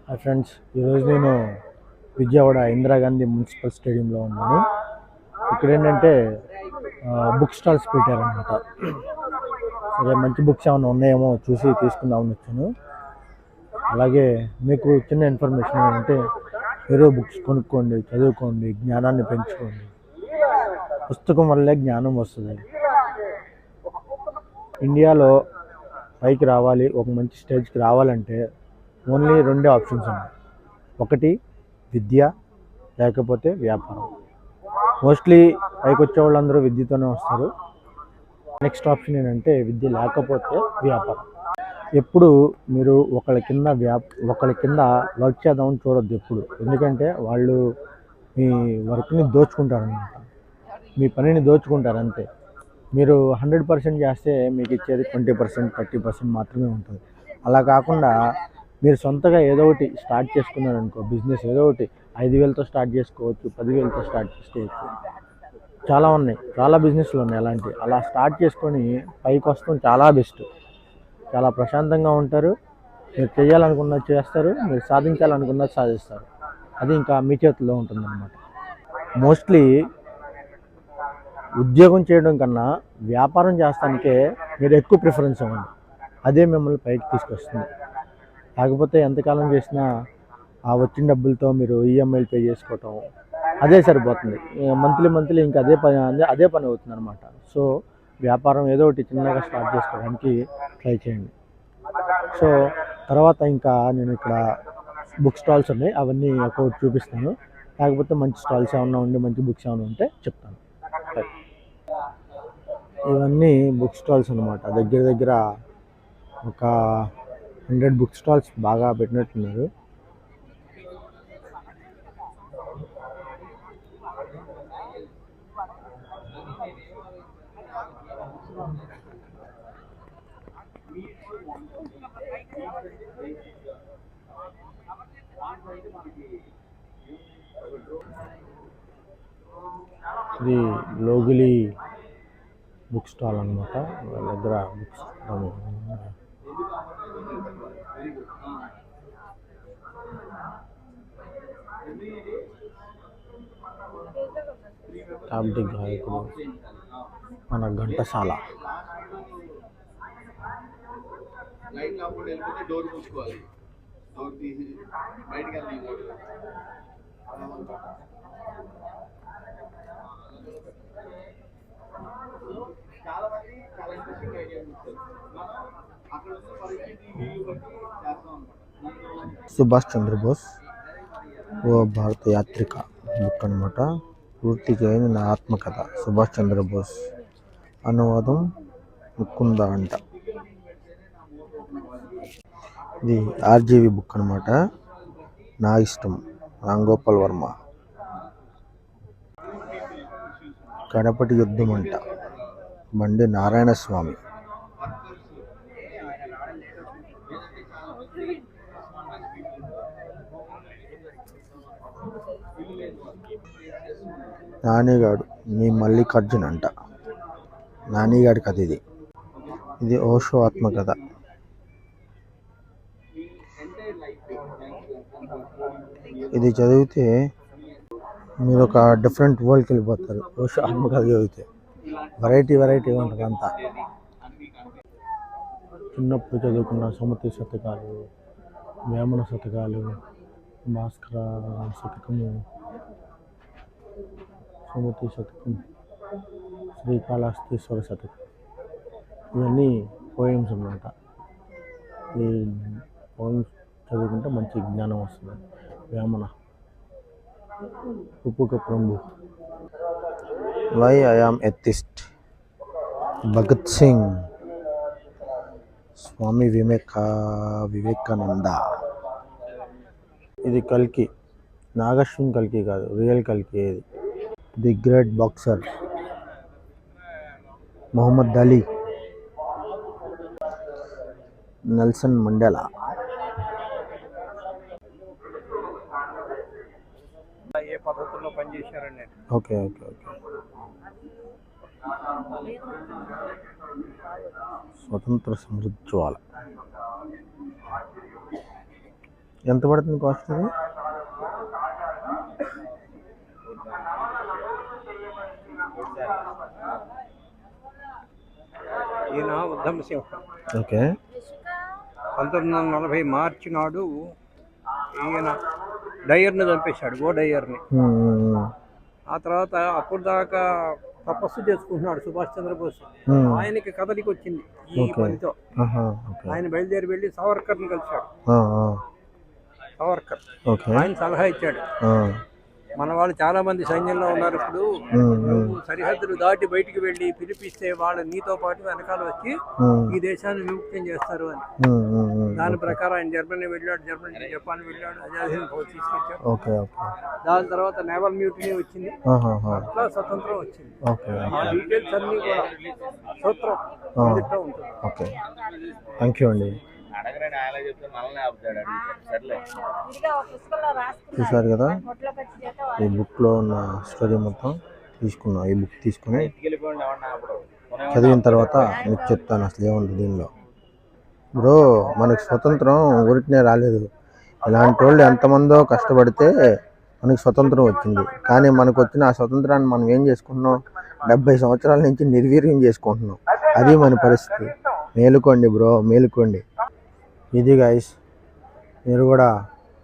Hi friends, ఈరోజు నేను Vijayawada Indira Gandhi municipal స్టేడియంలో ఉన్నాను. ఇక్కడ ఏంటంటే బుక్ స్టాల్స్ పెట్టారనమాట. సరే, మంచి బుక్స్ ఏమైనా ఉన్నాయేమో చూసి తీసుకుందామని వచ్చాను. అలాగే మీకు చిన్న ఇన్ఫర్మేషన్ ఏంటంటే, మీరు బుక్స్ కొనుక్కోండి, చదువుకోండి, జ్ఞానాన్ని పెంచుకోండి. పుస్తకం వల్లే జ్ఞానం వస్తుంది. ఇండియాలో పైకి రావాలి, ఒక మంచి స్టేజ్కి రావాలంటే ఓన్లీ రెండే ఆప్షన్స్ ఉన్నాయి. ఒకటి విద్య, లేకపోతే వ్యాపారం. మోస్ట్లీ పైకి వచ్చే వాళ్ళందరూ విద్యతోనే వస్తారు. నెక్స్ట్ ఆప్షన్ ఏంటంటే విద్య లేకపోతే వ్యాపారం. ఎప్పుడు మీరు ఒకళ్ళ కింద వర్క్ చేద్దామని చూడొద్దు ఎప్పుడు. ఎందుకంటే వాళ్ళు మీ వర్క్ని దోచుకుంటారనమాట, మీ పనిని దోచుకుంటారు అంతే. మీరు 100% చేస్తే మీకు ఇచ్చేది 20%, 30% మాత్రమే ఉంటుంది. అలా కాకుండా మీరు సొంతగా ఏదో ఒకటి స్టార్ట్ చేసుకున్నారనుకో, బిజినెస్ ఏదో ఒకటి 5,000తో స్టార్ట్ చేసుకోవచ్చు, 10,000తో స్టార్ట్ చేసుకోవచ్చు. చాలా ఉన్నాయి, చాలా బిజినెస్లు ఉన్నాయి అలాంటివి. అలా స్టార్ట్ చేసుకొని పైకి వస్తాం చాలా బెస్ట్. చాలా ప్రశాంతంగా ఉంటారు. మీరు చేయాలనుకున్నది చేస్తారు, మీరు సాధించాలనుకున్నది సాధిస్తారు. అది ఇంకా మీ చేతుల్లో ఉంటుందన్నమాట. మోస్ట్లీ ఉద్యోగం చేయడం కన్నా వ్యాపారం చేస్తానికే మీరు ఎక్కువ ప్రిఫరెన్స్ ఇవ్వండి. అదే మిమ్మల్ని పైకి తీసుకొస్తుంది. కాకపోతే ఎంతకాలం చేసినా ఆ వచ్చిన డబ్బులతో మీరు ఈఎంఐలు పే చేసుకోవటం అదే సరిపోతుంది. మంత్లీ ఇంకా అదే పని అవుతుంది అనమాట. సో వ్యాపారం ఏదో ఒకటి చిన్నగా స్టార్ట్ చేసుకోవడానికి ట్రై చేయండి. సో తర్వాత ఇంకా నేను ఇక్కడ బుక్ స్టాల్స్ ఉన్నాయి, అవన్నీ ఒక్కొక్కటి చూపిస్తాను. కాకపోతే మంచి స్టాల్స్ ఏమన్నా ఉండి మంచి బుక్స్ ఏమైనా ఉంటే చెప్తాను. ఇవన్నీ బుక్ స్టాల్స్ అనమాట. దగ్గర దగ్గర ఒక 100 బుక్ స్టాల్స్ బాగా పెట్టినట్టున్నారు. ఇది లోగిలి బుక్ స్టాల్ అనమాట. వాళ్ళ దగ్గర బుక్స్ టాబ్డి గాయకుడు మన ఘంటసాల. సుభాష్ చంద్రబోస్ ఓ భారత యాత్రిక బుక్ అనమాట. పూర్తి చేయని నా ఆత్మకథ, సుభాష్ చంద్రబోస్. అనువాదం ముకుంద అంట. ఇది ఆర్జీవి బుక్ అనమాట. నా ఇష్టం, రామ్ గోపాల్ వర్మ. కడపటి యుద్ధం అంట, బండి నారాయణ స్వామి. నానిగాడు మీ మల్లికార్జున్ అంట, నానిగాడి కథ ఇది. ఇది ఓషో ఆత్మకథ. ఇది చదివితే మీరు ఒక డిఫరెంట్ వరల్డ్కి వెళ్ళిపోతారు. ఓషో ఆత్మకథ చదివితే వెరైటీ ఉంటుంది అంతా. చిన్నప్పుడు చదువుకున్న సుమతి శతకాలు, వేమన శతకాలు, భాస్కర శతకము, సుమతి శతకం, శ్రీకాళహస్తీశ్వర శతకం, ఇవన్నీ పోయమ్స్ అన్నమాట. ఈ పోయమ్స్ చదువుకుంటే మంచి జ్ఞానం వస్తుంది. వేమన, ఉప్పుక ప్రభు, why I am atheist, Bhagat Singh, Swami Vivekananda. ఇది కల్కి, నాగశ్విన్ కల్కి కాదు, రియల్ కల్కి. ఇది the great boxer, Mohammed Ali, Nelson Mandela. ఏ పద్ధతుల్లో పనిచేశారండి? ఓకే. స్వతంత్ర సమృద్ధి జ్వాల. ఎంత పడుతుంది కాస్ట్ ఇది? ఈయన ఉద్ధమ్ సింహ్ ఓకే. 1940 మార్చి నాడు ఈయన డయ్యర్ని చంపేశాడు, గో డయ్యర్ని. ఆ తర్వాత అప్పుడు దాకా తపస్సు చేసుకుంటున్నాడు సుభాష్ చంద్రబోస్. ఆయనకి కదలికి వచ్చింది ఈ పనితో. ఆయన బయలుదేరి వెళ్ళి సావర్కర్ని కలిశాడు. సావర్కర్ ఆయన సలహా ఇచ్చాడు, మన వాళ్ళు చాలా మంది సైన్యంలో ఉన్నారు, ఇప్పుడు నువ్వు సరిహద్దులు దాటి బయటికి వెళ్ళి పిలిపిస్తే వాళ్ళు నీతో పాటు వెనకాల వచ్చి ఈ దేశాన్ని విముక్తం చేస్తారు అని. దాని ప్రకారం ఆయన జర్మనీ వెళ్ళాడు, జపాన్ వెళ్ళాడు, అజాద్ తీసుకొచ్చాడు. దాని తర్వాత నేవల్ మ్యూటినీ వచ్చింది, అట్లా స్వతంత్రం వచ్చింది. ఆ డీటెయిల్స్ అన్ని కూడా సూత్రం ఉంటుంది. థ్యాంక్ యూ అండి. చూసారు కదా, ఈ బుక్లో ఉన్న స్టోరీ మొత్తం తీసుకున్నా. ఈ బుక్ తీసుకుని చదివిన తర్వాత మీకు చెప్తాను అసలు ఏముంది దీనిలో. బ్రో, మనకి స్వతంత్రం ఊరికనే రాలేదు. ఇలాంటి వాళ్ళు ఎంతమందో కష్టపడితే మనకి స్వతంత్రం వచ్చింది. కానీ మనకు వచ్చిన ఆ స్వతంత్రాన్ని మనం ఏం చేసుకుంటున్నాం? 70 సంవత్సరాల నుంచి నిర్వీర్యం చేసుకుంటున్నాం. అది మన పరిస్థితి. మేలుకోండి బ్రో, మేలుకోండి. ఇది గైస్, మీరు కూడా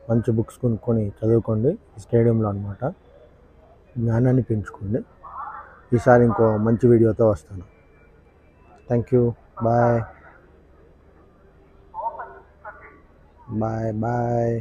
మంచి బుక్స్ కొనుక్కొని చదువుకోండి స్టేడియంలో అనమాట. జ్ఞానాన్ని పెంచుకోండి. ఈసారి ఇంకో మంచి వీడియోతో వస్తాను. Thank you. Bye bye bye.